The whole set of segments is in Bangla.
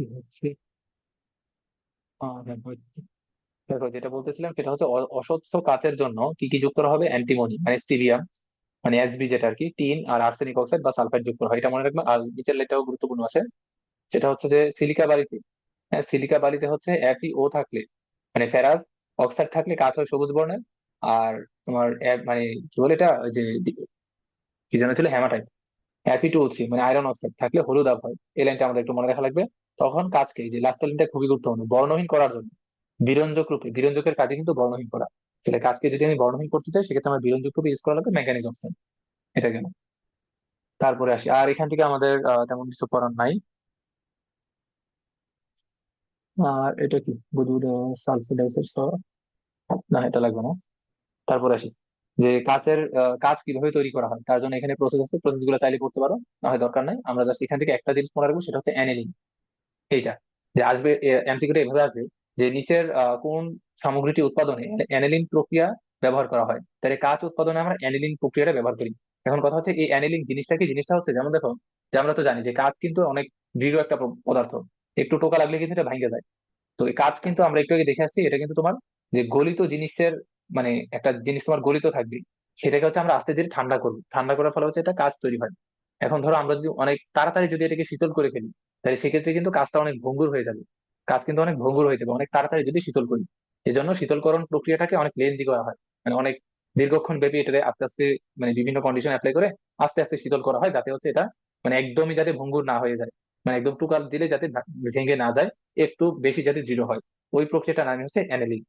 কি হচ্ছে? দেখো, দেখো যেটা বলতেছিলাম সেটা হচ্ছে অস্বচ্ছ কাচের জন্য কি কি যোগ করা হবে? অ্যান্টিমনি মানে স্টিলিয়াম, মানে এসবি যেটা আর কি, টিন আর আর্সেনিক অক্সাইড বা সালফাইড যোগ করা হয়, এটা মনে রাখবে। আর নিচের লাইনটাও গুরুত্বপূর্ণ আছে, সেটা হচ্ছে যে সিলিকা বালিতে, হ্যাঁ সিলিকা বালিতে হচ্ছে FeO থাকলে, মানে ফেরাস অক্সাইড থাকলে কাঁচ হয় সবুজ বর্ণের। আর তোমার মানে কি বলে এটা, ওই যে কি যেন ছিল, হ্যামাটাইট, Fe2O3 মানে আয়রন অক্সাইড থাকলে হলুদ আভ হয়। এই লাইনটা আমাদের একটু মনে রাখা লাগবে। তখন কাজকে, এই যে লাস্ট লাইনটা খুবই গুরুত্বপূর্ণ, বর্ণহীন করার জন্য বিরঞ্জক রূপে, বিরঞ্জকের কাজে কিন্তু বর্ণহীন করা, তাহলে কাজকে যদি আমি বর্ণহীন করতে চাই সেক্ষেত্রে আমার বিরঞ্জক রূপে ইউজ করা লাগবে ম্যাঙ্গানিজ অক্সাইড। এটা কেন? তারপরে আসি, আর এখান থেকে আমাদের তেমন কিছু করার নাই। আর এটা কি বুধুর সালফাইড ডাইঅক্সাইড, না এটা লাগবে না। তারপরে আসি যে কাঁচের কাঁচ কিভাবে তৈরি করা হয়, তার জন্য এখানে প্রসেস আছে, প্রসেস গুলো চাইলে করতে পারো, না হয় দরকার নাই। আমরা জাস্ট এখান থেকে একটা জিনিস মনে রাখবো, সেটা হচ্ছে অ্যানিলিন। এইটা যে আসবে, এমসিকিউটা এভাবে আসবে যে নিচের কোন সামগ্রীটি উৎপাদনে অ্যানিলিন প্রক্রিয়া ব্যবহার করা হয়, তাহলে কাঁচ উৎপাদনে আমরা অ্যানিলিন প্রক্রিয়াটা ব্যবহার করি। এখন কথা হচ্ছে এই অ্যানিলিন জিনিসটা কি, জিনিসটা হচ্ছে যেমন দেখো, যে আমরা তো জানি যে কাঁচ কিন্তু অনেক দৃঢ় একটা পদার্থ, একটু টোকা লাগলে কিন্তু এটা ভেঙে যায়। তো এই কাঁচ কিন্তু আমরা একটু আগে দেখে আসছি, এটা কিন্তু তোমার যে গলিত জিনিসের, মানে একটা জিনিস তোমার গলিত থাকবে, সেটাকে হচ্ছে আমরা আস্তে ধীরে ঠান্ডা করবো, ঠান্ডা করার ফলে হচ্ছে এটা কাঁচ তৈরি হয়। এখন ধরো আমরা যদি অনেক তাড়াতাড়ি যদি এটাকে শীতল করে ফেলি, তাহলে সেক্ষেত্রে কিন্তু কাজটা অনেক ভঙ্গুর হয়ে যাবে, কাজ কিন্তু অনেক ভঙ্গুর হয়ে যাবে অনেক তাড়াতাড়ি যদি শীতল করি। এই জন্য শীতলকরণ প্রক্রিয়াটাকে অনেক লেন্দি করা হয়, মানে অনেক দীর্ঘক্ষণ ব্যাপী এটাকে আস্তে আস্তে, মানে বিভিন্ন কন্ডিশন অ্যাপ্লাই করে আস্তে আস্তে শীতল করা হয়, যাতে হচ্ছে এটা মানে একদমই যাতে ভঙ্গুর না হয়ে যায়, মানে একদম টুকাল দিলে যাতে ভেঙে না যায়, একটু বেশি যাতে দৃঢ় হয়। ওই প্রক্রিয়াটার নাম হচ্ছে অ্যানেলিং।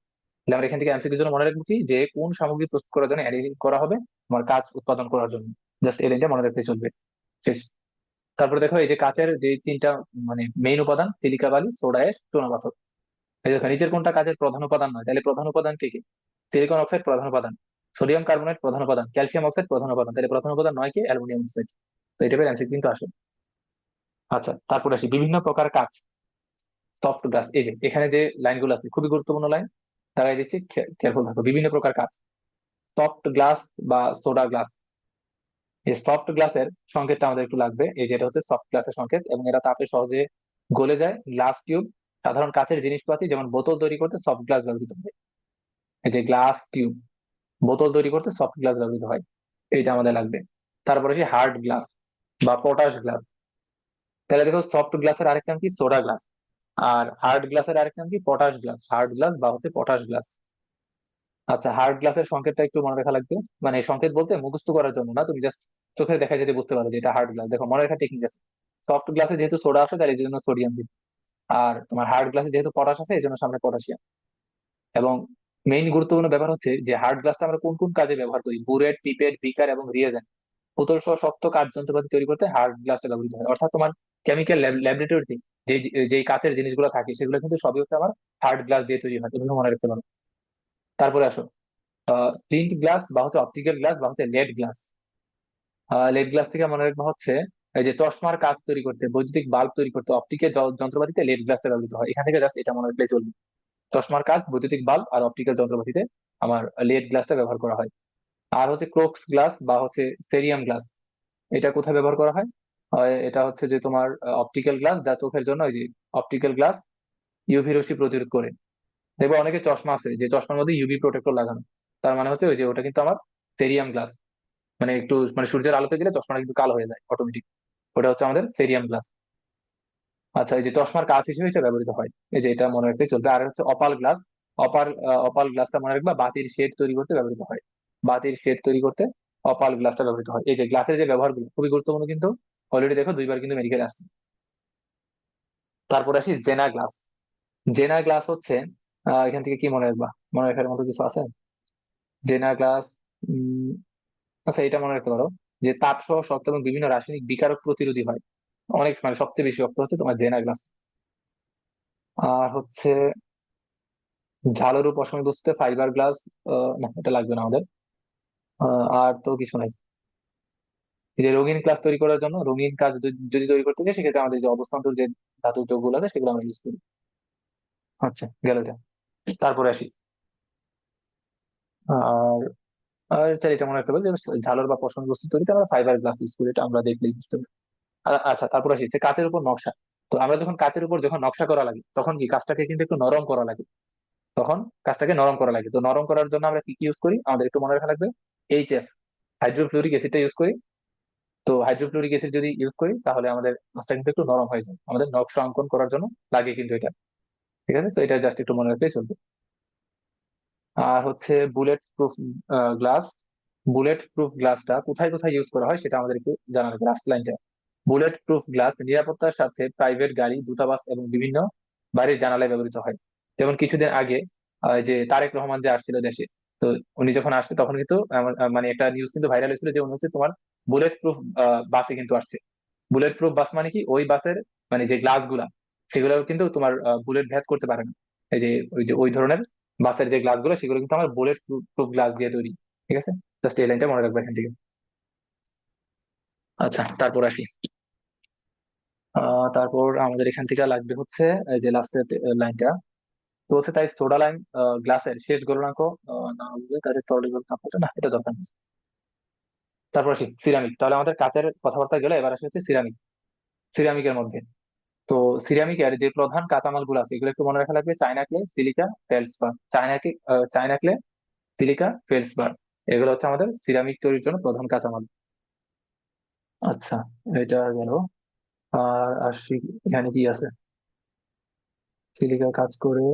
তাহলে আমরা এখান থেকে এমসিকিউর জন্য মনে রাখবো কি, যে কোন সামগ্রী প্রস্তুত করার জন্য অ্যানেলিং করা হবে? আমার কাঁচ উৎপাদন করার জন্য। জাস্ট এই লাইনটা মনে রাখতে চলবে। শেষ। তারপরে দেখো এই যে কাঁচের যে তিনটা মানে মেইন উপাদান, সিলিকা বালি, সোডা অ্যাশ, চুনাপাথর। এই দেখো নিচের কোনটা কাঁচের প্রধান উপাদান নয়, তাহলে প্রধান উপাদান কি কি? সিলিকন অক্সাইড প্রধান উপাদান, সোডিয়াম কার্বনেট প্রধান উপাদান, ক্যালসিয়াম অক্সাইড প্রধান উপাদান, তাহলে প্রধান উপাদান নয় কি? Aluminium oxide. তো এটা এমসিকিউ কিন্তু আসে। আচ্ছা তারপরে আসি বিভিন্ন প্রকার কাঁচ। সফট গ্লাস, এই যে এখানে যে লাইনগুলো আছে খুবই গুরুত্বপূর্ণ লাইন, তারাই দিচ্ছি, কেয়ারফুল থাকো। বিভিন্ন প্রকার কাঁচ, সফট গ্লাস বা সোডা গ্লাস। এই সফট গ্লাসের সংকেতটা আমাদের একটু লাগবে, এই যেটা হচ্ছে সফট গ্লাসের সংকেত, এবং এরা তাপে সহজে গলে যায়। গ্লাস টিউব, সাধারণ কাঁচের জিনিসপাতি যেমন বোতল তৈরি করতে সফট গ্লাস ব্যবহৃত হয়। এই যে গ্লাস টিউব, বোতল তৈরি করতে সফট গ্লাস ব্যবহৃত হয়, এইটা আমাদের লাগবে। তারপরে সেই হার্ড গ্লাস বা পটাশ গ্লাস। তাহলে দেখো সফট গ্লাসের আরেক নাম কি? Soda glass. আর হার্ড গ্লাসের আরেক নাম কি? পটাশ গ্লাস, হার্ড গ্লাস বা হচ্ছে পটাশ গ্লাস। আচ্ছা, হার্ড গ্লাসের সংকেতটা একটু মনে রাখা লাগবে, মানে সংকেত বলতে মুখস্থ করার জন্য না, তুমি জাস্ট চোখে দেখা যেতে বুঝতে পারো যে এটা হার্ড গ্লাস। দেখো মনে রাখা টেকনিক আছে, সফট গ্লাসে যেহেতু সোডা আছে তাহলে এই জন্য সোডিয়াম দিবে, আর তোমার হার্ড গ্লাসে যেহেতু পটাশ আছে এই জন্য সামনে পটাশিয়াম। এবং মেইন গুরুত্বপূর্ণ ব্যাপার হচ্ছে যে হার্ড গ্লাসটা আমরা কোন কোন কাজে ব্যবহার করি? বুরেট, পিপেট, বিকার এবং রিয়েজেন্ট, বোতল সহ শক্ত কাচ যন্ত্রপাতি তৈরি করতে হার্ড গ্লাসটা ব্যবহৃত হয়। অর্থাৎ তোমার কেমিক্যাল ল্যাবরেটরিতে যে যে কাচের জিনিসগুলো থাকে সেগুলো কিন্তু সবই হচ্ছে আমার হার্ড গ্লাস দিয়ে তৈরি হয়, এগুলো মনে রাখতে পারো। তারপরে আসো প্লিন্ট গ্লাস বা হচ্ছে অপটিক্যাল গ্লাস বা হচ্ছে লেড গ্লাস। লেড গ্লাস থেকে মনে রাখবা হচ্ছে এই যে চশমার কাচ তৈরি করতে, বৈদ্যুতিক বাল্ব তৈরি করতে, অপটিক্যাল যন্ত্রপাতিতে লেড গ্লাসটা ব্যবহৃত হয়। এখান থেকে জাস্ট এটা মনে রাখলে চলবে, চশমার কাচ, বৈদ্যুতিক বাল্ব আর অপটিক্যাল যন্ত্রপাতিতে আমার লেড গ্লাসটা ব্যবহার করা হয়। আর হচ্ছে ক্রোক্স গ্লাস বা হচ্ছে সেরিয়াম গ্লাস, এটা কোথায় ব্যবহার করা হয়? এটা হচ্ছে যে তোমার অপটিক্যাল গ্লাস, যা চোখের জন্য, ওই যে অপটিক্যাল গ্লাস ইউভি রশ্মি প্রতিরোধ করে। দেখবে অনেকে চশমা আছে যে চশমার মধ্যে ইউভি প্রোটেক্টর লাগানো, তার মানে হচ্ছে ওই যে ওটা কিন্তু আমার সেরিয়াম গ্লাস, মানে একটু মানে সূর্যের আলোতে গেলে চশমাটা কিন্তু কালো হয়ে যায় অটোমেটিক, ওটা হচ্ছে আমাদের সেরিয়াম গ্লাস। আচ্ছা, এই যে চশমার কাঁচ হিসেবে এটা ব্যবহৃত হয়, এই যে এটা মনে রাখতে চলবে। আর হচ্ছে অপাল গ্লাস, অপার অপাল গ্লাসটা মনে রাখবা বাতির শেড তৈরি করতে ব্যবহৃত হয়, বাতির শেড তৈরি করতে অপাল গ্লাসটা ব্যবহৃত হয়। এই যে গ্লাসের যে ব্যবহারগুলো খুবই গুরুত্বপূর্ণ কিন্তু, অলরেডি দেখো দুইবার কিন্তু মেডিকেল আসছে। তারপর আসি জেনা গ্লাস। জেনা গ্লাস হচ্ছে এখান থেকে কি মনে রাখবা, মনে রাখার মতো কিছু আছে? জেনা গ্লাস, উম আচ্ছা এটা মনে রাখতে পারো যে তাপ সহ শক্ত এবং বিভিন্ন রাসায়নিক বিকারক প্রতিরোধী হয়, অনেক মানে সবচেয়ে বেশি শক্ত হচ্ছে তোমার জেনা গ্লাস। আর হচ্ছে ঝালর ও পশমি বস্তুতে ফাইবার গ্লাস, না এটা লাগবে না আমাদের। আর তো কিছু নাই। এই যে রঙিন গ্লাস তৈরি করার জন্য, রঙিন কাজ যদি তৈরি করতে চাই সেক্ষেত্রে আমাদের যে অবস্থান্তর যে ধাতু যৌগগুলো আছে সেগুলো আমরা ইউজ করি। আচ্ছা গেল এটা। তারপরে আসি, আর আর স্যার এটা মনে রাখতে হবে যে ঝালর বা পশমি বস্তু তৈরিতে আমরা ফাইবার গ্লাস ইউজ করি, এটা আমরা দেখলেই বুঝতে পারি। আচ্ছা তারপর আসি যে কাঁচের উপর নকশা। তো আমরা যখন কাচের উপর যখন নকশা করা লাগে তখন কি কাজটাকে কিন্তু একটু নরম করা লাগে, তখন কাজটাকে নরম করা লাগে। তো নরম করার জন্য আমরা কি কি ইউজ করি আমাদের একটু মনে রাখা লাগবে, HF, হাইড্রোফ্লুরিক অ্যাসিডটা ইউজ করি। তো হাইড্রোফ্লুরিক অ্যাসিড যদি ইউজ করি তাহলে আমাদের কাজটা কিন্তু একটু নরম হয়ে যায়, আমাদের নকশা অঙ্কন করার জন্য লাগে কিন্তু এটা। ঠিক আছে, তো এটা জাস্ট একটু মনে রাখলেই চলবে। আর হচ্ছে bullet proof glass. Bullet proof গ্লাসটা কোথায় কোথায় ইউজ করা হয় সেটা আমাদের একটু জানা লাগবে, লাস্ট লাইনটা। বুলেট প্রুফ গ্লাস নিরাপত্তার স্বার্থে প্রাইভেট গাড়ি, দূতাবাস এবং বিভিন্ন বাড়ির জানালায় ব্যবহৃত হয়। যেমন কিছুদিন আগে যে তারেক রহমান যে আসছিল দেশে, তো উনি যখন আসছে তখন কিন্তু মানে একটা নিউজ কিন্তু ভাইরাল হয়েছিল যে উনি হচ্ছে তোমার বুলেট প্রুফ বাসে কিন্তু আসছে। বুলেট প্রুফ বাস মানে কি, ওই বাসের মানে যে গ্লাস গুলা সেগুলো কিন্তু তোমার বুলেট ভেদ করতে পারে না। এই যে ওই ধরনের বাসের যে গ্লাস গুলো সেগুলো কিন্তু আমার বুলেট প্রুফ গ্লাস দিয়ে তৈরি। ঠিক আছে, জাস্ট এই লাইনটা মনে রাখবে এখান থেকে। আচ্ছা, তারপর আসি। তারপর আমাদের এখান থেকে লাগবে হচ্ছে এই যে লাস্টের লাইনটা। তো হচ্ছে তাই সোডা লাইম গ্লাসের শেষ গলনাঙ্ক না হলে কাঁচের তরল তাপমাত্রা, না এটা দরকার নেই। তারপর আসি সিরামিক। তাহলে আমাদের কাঁচের কথাবার্তা গেলে এবার আসি হচ্ছে সিরামিক। সিরামিকের মধ্যে তো সিরামিকের যে প্রধান কাঁচামাল গুলো আছে এগুলো একটু মনে রাখা লাগবে, China clay, silica, feldspar. China clay, silica, feldspar, এগুলো হচ্ছে আমাদের সিরামিক তৈরির জন্য প্রধান কাঁচামাল। আচ্ছা, এটা গেল। আর আসি, এখানে কি আছে, সিলিকা কাজ করে।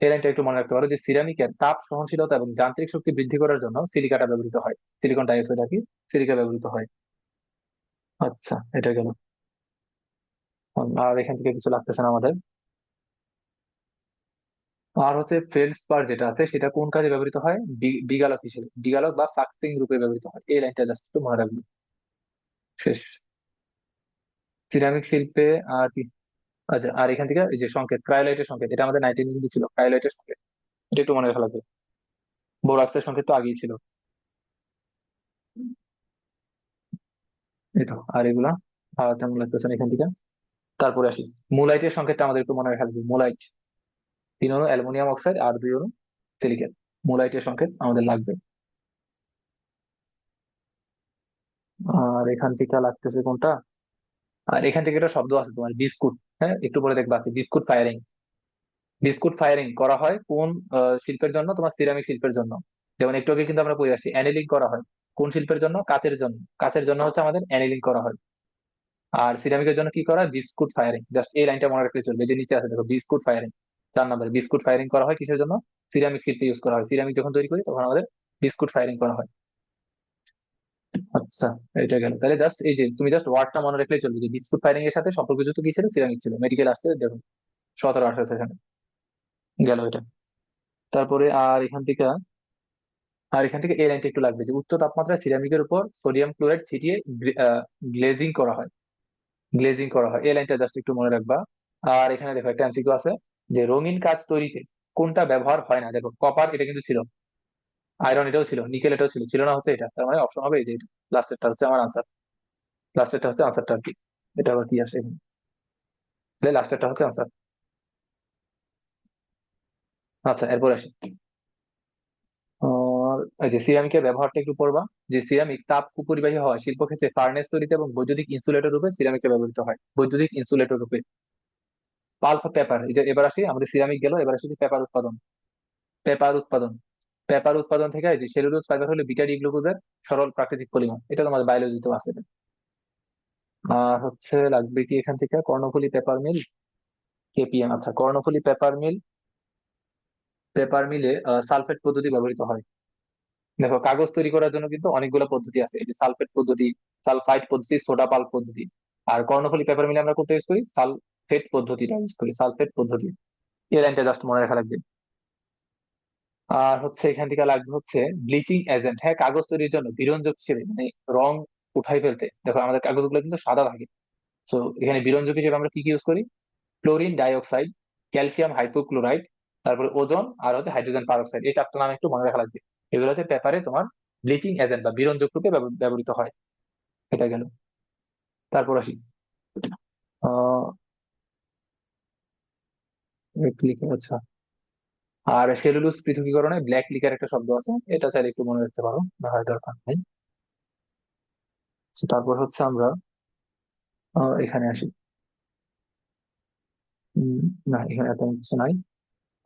এই লাইনটা একটু মনে রাখতে পারো যে সিরামিকের তাপ সহনশীলতা এবং যান্ত্রিক শক্তি বৃদ্ধি করার জন্য সিলিকাটা ব্যবহৃত হয়, সিলিকন ডাইঅক্সাইড আর কি, সিলিকা ব্যবহৃত হয়। আচ্ছা, এটা গেল। আর এখান থেকে কিছু লাগতেছে না আমাদের। আর হচ্ছে ফেলসপার যেটা আছে সেটা কোন কাজে ব্যবহৃত হয়, বিগালক হিসেবে, বিগালক বা ফ্লাক্সিং রূপে ব্যবহৃত হয়। এই লাইনটা জাস্ট একটু মনে রাখবে। শেষ। সিরামিক শিল্পে আর কি। আচ্ছা, আর এখান থেকে এই যে সংকেত, ক্রায়োলাইটের সংকেত, এটা আমাদের 19 কিন্তু ছিল, ক্রায়োলাইটের সংকেত, এটা একটু মনে রাখা লাগবে। বোরাক্সের সংকেত তো আগেই ছিল। এটা আর এগুলা তেমন লাগতেছে না এখান থেকে। তারপরে আসি, মুলাইটের সংকেতটা আমাদের একটু মনে রাখা লাগবে। মুলাইট, 3 অণু অ্যালুমিনিয়াম অক্সাইড আর 2 অণু সিলিকেট, মুলাইটের সংকেত আমাদের লাগবে। আর এখান থেকে লাগতেছে কোনটা, আর এখান থেকে একটা শব্দ আছে তোমার বিস্কুট। হ্যাঁ, একটু পরে দেখবা আছে বিস্কুট ফায়ারিং। বিস্কুট ফায়ারিং করা হয় কোন শিল্পের জন্য, তোমার সিরামিক শিল্পের জন্য। যেমন একটু আগে কিন্তু আমরা পড়ে আসছি অ্যানেলিং করা হয় কোন শিল্পের জন্য, কাচের জন্য। কাচের জন্য হচ্ছে আমাদের অ্যানেলিং করা হয়। আর সিরামিকের জন্য কি করা হয়, বিস্কুট ফায়ারিং। জাস্ট এই লাইনটা মনে রাখলে চলবে, যে নিচে আছে দেখো বিস্কুট ফায়ারিং। 4 নম্বরে বিস্কুট ফায়ারিং করা হয় কিসের জন্য, সিরামিক শিল্পে ইউজ করা হয়। সিরামিক যখন তৈরি করি তখন আমাদের বিস্কুট ফায়ারিং করা হয়। আচ্ছা, এটা গেল। তাহলে জাস্ট এই যে তুমি জাস্ট ওয়ার্ডটা মনে রাখলেই চলবে যে বিস্কুট ফায়ারিং এর সাথে সম্পর্কযুক্ত কি ছিল, সিরামিক ছিল। মেডিকেল আসতে দেখুন 17-18 সেখানে গেল এটা। তারপরে আর এখান থেকে এই লাইনটা একটু লাগবে, যে উচ্চ তাপমাত্রায় সিরামিকের উপর সোডিয়াম ক্লোরাইড ছিটিয়ে গ্লেজিং করা হয়। গ্লেজিং করা হয়, এই লাইনটা জাস্ট একটু মনে রাখবা। আর এখানে দেখো একটা এমসিকিউ আছে, যে রঙিন কাঁচ তৈরিতে কোনটা ব্যবহার হয় না। দেখো কপার এটা কিন্তু ছিল, আয়রন এটাও ছিল, নিকেল এটাও ছিল, ছিল না হচ্ছে এটা। তার মানে অপশন হবে এই যে এটা, লাস্টেরটা হচ্ছে আমার আনসার। লাস্টেরটা হচ্ছে আনসারটা আর কি। এটা আবার কি আসে এখানে, লাস্টেরটা হচ্ছে আনসার। আচ্ছা, এরপর আসি। আর এই যে সিরামিকের ব্যবহারটা একটু পড়বা, যে সিরামিক তাপ কুপরিবাহী হয় শিল্পক্ষেত্রে, ফার্নেস তৈরিতে এবং বৈদ্যুতিক ইনসুলেটর রূপে সিরামিকটা ব্যবহৃত হয়, বৈদ্যুতিক ইনসুলেটর রূপে। পাল্প পেপার, এই যে এবার আসি, আমাদের সিরামিক গেল, এবার আসি পেপার উৎপাদন। পেপার উৎপাদন, পেপার উৎপাদন থেকে এই যে সেলুলোজ ফাইবার হলো বিটা ডি গ্লুকোজের সরল প্রাকৃতিক পলিমার, এটা তোমাদের বায়োলজিতেও আছে। আর হচ্ছে লাগবে কি এখান থেকে, কর্ণফুলী পেপার মিল, KPM। আচ্ছা, কর্ণফুলী পেপার মিল, পেপার মিলে সালফেট পদ্ধতি ব্যবহৃত হয়। দেখো কাগজ তৈরি করার জন্য কিন্তু অনেকগুলো পদ্ধতি আছে, এই যে সালফেট পদ্ধতি, সালফাইড পদ্ধতি, সোডা পাল্প পদ্ধতি। আর কর্ণফুলী পেপার মিলে আমরা কোনটা ইউজ করি, সালফেট পদ্ধতিটা ইউজ করি, সালফেট পদ্ধতি। এই লাইনটা জাস্ট মনে রাখা লাগবে। আর হচ্ছে এখান থেকে লাগবে হচ্ছে ব্লিচিং এজেন্ট। হ্যাঁ, কাগজ তৈরির জন্য বিরঞ্জক হিসেবে, মানে রং উঠাই ফেলতে। দেখো আমাদের কাগজগুলো কিন্তু সাদা থাকে, তো এখানে বিরঞ্জক হিসেবে আমরা কি কি ইউজ করি, ক্লোরিন ডাইঅক্সাইড, ক্যালসিয়াম হাইপোক্লোরাইড, তারপরে ওজোন, আর হচ্ছে হাইড্রোজেন পারঅক্সাইড। এই 4টা নাম একটু মনে রাখা লাগবে। এগুলো হচ্ছে পেপারে তোমার ব্লিচিং এজেন্ট বা বিরঞ্জক রূপে ব্যবহৃত হয়। এটা গেল। তারপর আসি, আহ লিকার। আচ্ছা, আর সেলুলোজ পৃথকীকরণে ব্ল্যাক লিকার একটা শব্দ আছে, এটা চাইলে একটু মনে রাখতে পারো, না হয় দরকার নেই। তো তারপর হচ্ছে আমরা এখানে আসি। উম, না, এখানে তেমন কিছু নাই।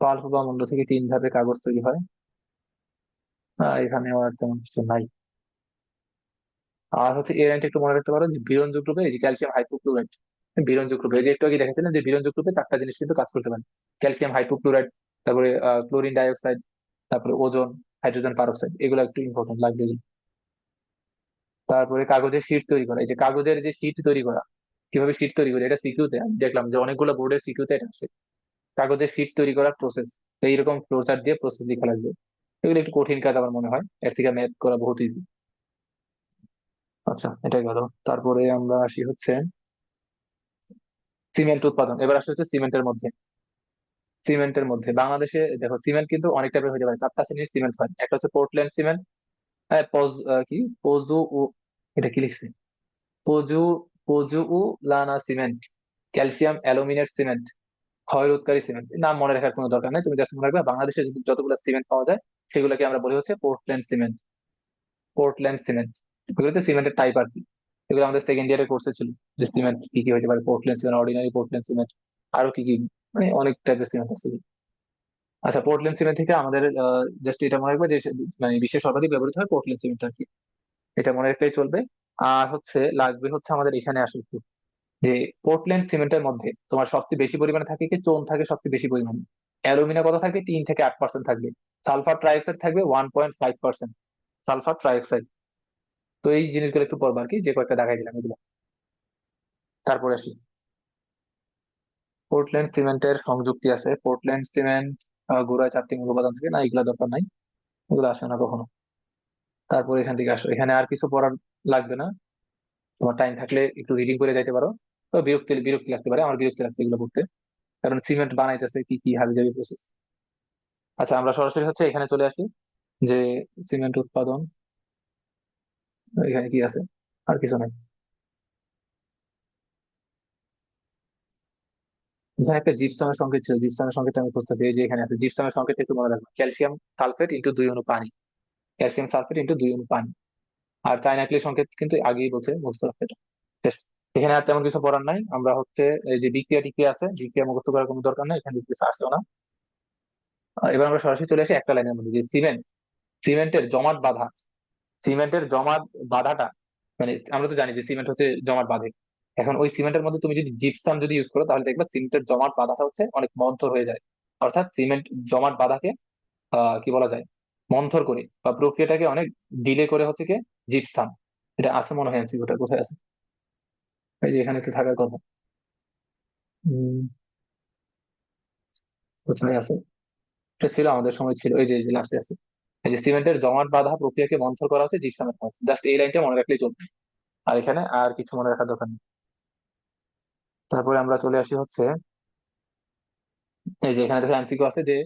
পাল্প বা মূল্য থেকে তিন ধাপে কাগজ তৈরি হয়। এখানেও আর তেমন কিছু নাই। আর হচ্ছে এই লাইনটা একটু মনে রাখতে পারো যে বিরঞ্জক গ্রুপে এই যে ক্যালসিয়াম হাইপোক্লোরাইড, বিরঞ্জক গ্রুপে এই যে একটু আগে দেখেছিলেন যে বিরঞ্জক গ্রুপে চারটা জিনিস কিন্তু কাজ করতে পারে। ক্যালসিয়াম হাইপোক্লোরাইড, তারপরে ক্লোরিন ডাইঅক্সাইড, তারপরে ওজোন, হাইড্রোজেন পারঅক্সাইড, এগুলো একটু ইম্পর্টেন্ট লাগবে এগুলো। তারপরে কাগজের শীট তৈরি করা, এই যে কাগজের যে শীট তৈরি করা, কিভাবে শীট তৈরি করে, এটা সিকিউতে আমি দেখলাম যে অনেকগুলো বোর্ডের সিকিউতে এটা আসে। কাগজের শীট তৈরি করার প্রসেস, এইরকম ফ্লোচার্ট দিয়ে প্রসেস লেখা লাগবে। এগুলো একটু কঠিন কাজ আমার মনে হয়, এর থেকে ম্যাথ করা বহুত ইজি। আচ্ছা, এটা গেল। তারপরে আমরা আসি হচ্ছে সিমেন্ট উৎপাদন। এবার আসে হচ্ছে সিমেন্টের মধ্যে। সিমেন্টের মধ্যে বাংলাদেশে দেখো সিমেন্ট কিন্তু অনেক টাইপের হতে পারে, চারটা শ্রেণীর সিমেন্ট হয়। একটা হচ্ছে পোর্টল্যান্ড সিমেন্ট, কি পজু ও, এটা কি লিখছে, পজু, পজু উ লানা সিমেন্ট, ক্যালসিয়াম অ্যালুমিনেট সিমেন্ট, ক্ষয় রোধকারী সিমেন্ট। নাম মনে রাখার কোনো দরকার নেই, তুমি জাস্ট মনে রাখবে বাংলাদেশে যতগুলো সিমেন্ট পাওয়া যায় সেগুলোকে আমরা বলি হচ্ছে পোর্টল্যান্ড সিমেন্ট। পোর্টল্যান্ড সিমেন্ট, এগুলো হচ্ছে সিমেন্টের টাইপ আর কি। এগুলো আমাদের সেকেন্ড ইয়ারের কোর্সে ছিল, যে সিমেন্ট কি কি হতে পারে, Portland cement, ordinary Portland cement, আরো কি কি, মানে অনেক টাইপের সিমেন্ট আছে। আচ্ছা, পোর্টল্যান্ড সিমেন্ট থেকে আমাদের জাস্ট এটা মনে রাখবে যে মানে বিশ্বের সর্বাধিক ব্যবহৃত হয় পোর্টল্যান্ড সিমেন্ট আর কি, এটা মনে রাখলেই চলবে। আর হচ্ছে লাগবে হচ্ছে আমাদের এখানে আসলে কি, যে পোর্টল্যান্ড সিমেন্টের মধ্যে তোমার সবচেয়ে বেশি পরিমাণে থাকে কি, চোন থাকে সবচেয়ে বেশি পরিমাণে। অ্যালুমিনা কত থাকবে, 3 থেকে 8% থাকবে। সালফার ট্রাইঅক্সাইড থাকবে 1.5%। Sulphur trioxide. তো এই জিনিসগুলো একটু পড়বা আর কি, যে কয়েকটা দেখাই দিলাম এগুলো। তারপরে আসি, পোর্টল্যান্ড সিমেন্টের সংযুক্তি আছে। পোর্টল্যান্ড সিমেন্ট গুঁড়ায় 4টি মূল উপাদান থাকে না, এগুলা দরকার নাই, এগুলো আসে না কখনো। তারপর এখান থেকে আসো, এখানে আর কিছু পড়ার লাগবে না। তোমার টাইম থাকলে একটু রিডিং করে যাইতে পারো। তো বিরক্তি বিরক্তি লাগতে পারে, আমার বিরক্তি লাগতে এগুলো পড়তে, কারণ সিমেন্ট বানাইতেছে কি কি হাবি জাবি প্রসেস। আচ্ছা, আমরা সরাসরি হচ্ছে এখানে চলে আসি, যে সিমেন্ট উৎপাদন, এখানে কি আছে, আর কিছু নাই। এখানে একটা জিপসামের সংকেত ছিল, জিপসামের সংকেত আমি খুঁজতেছি, এই যে এখানে আছে জিপসামের সংকেত, একটু মনে রাখবো, ক্যালসিয়াম সালফেট ইন্টু 2 অণু পানি। ক্যালসিয়াম সালফেট ইন্টু 2 অণু পানি। আর চায়নাক্লের সংকেত কিন্তু আগেই বলছে, মুখস্থ রাখতে এটা। Just এখানে আর তেমন কিছু পড়ার নাই। আমরা হচ্ছে এই যে বিক্রিয়া টিক্রিয়া আছে, বিক্রিয়া মুখস্থ করার কোনো দরকার নেই, এখানে কিছু আসেও না। এবার আমরা সরাসরি চলে আসি একটা লাইনের মধ্যে, যে সিমেন্ট, সিমেন্টের জমাট বাঁধা, সিমেন্টের জমাট বাঁধাটা, মানে আমরা তো জানি যে সিমেন্ট হচ্ছে জমাট বাঁধে। এখন ওই সিমেন্টের মধ্যে তুমি যদি জিপসাম যদি ইউজ করো, তাহলে দেখবে সিমেন্টের জমাট বাঁধাটা হচ্ছে অনেক মন্থর হয়ে যায়। অর্থাৎ সিমেন্ট জমাট বাঁধাকে কি বলা যায়, মন্থর করে বা প্রক্রিয়াটাকে অনেক ডিলে করে হচ্ছে কি জিপসাম। এটা আছে মনে হয় এমসিকিউটা, কোথায় আছে, এই যে এখানে তো থাকার কথা। উম, কোথায় আছে, এটা ছিল আমাদের সময় ছিল, এই যে লাস্টে আছে। এই যে সিমেন্টের জমাট বাঁধা প্রক্রিয়াকে মন্থর করা হচ্ছে জিপসামের কাজ, জাস্ট এই লাইনটা মনে রাখলেই চলবে। আর এখানে আর কিছু মনে রাখার দরকার নেই। তারপরে আমরা চলে আসি হচ্ছে, এই যে এখানে দেখো এমসিকিউ আছে যে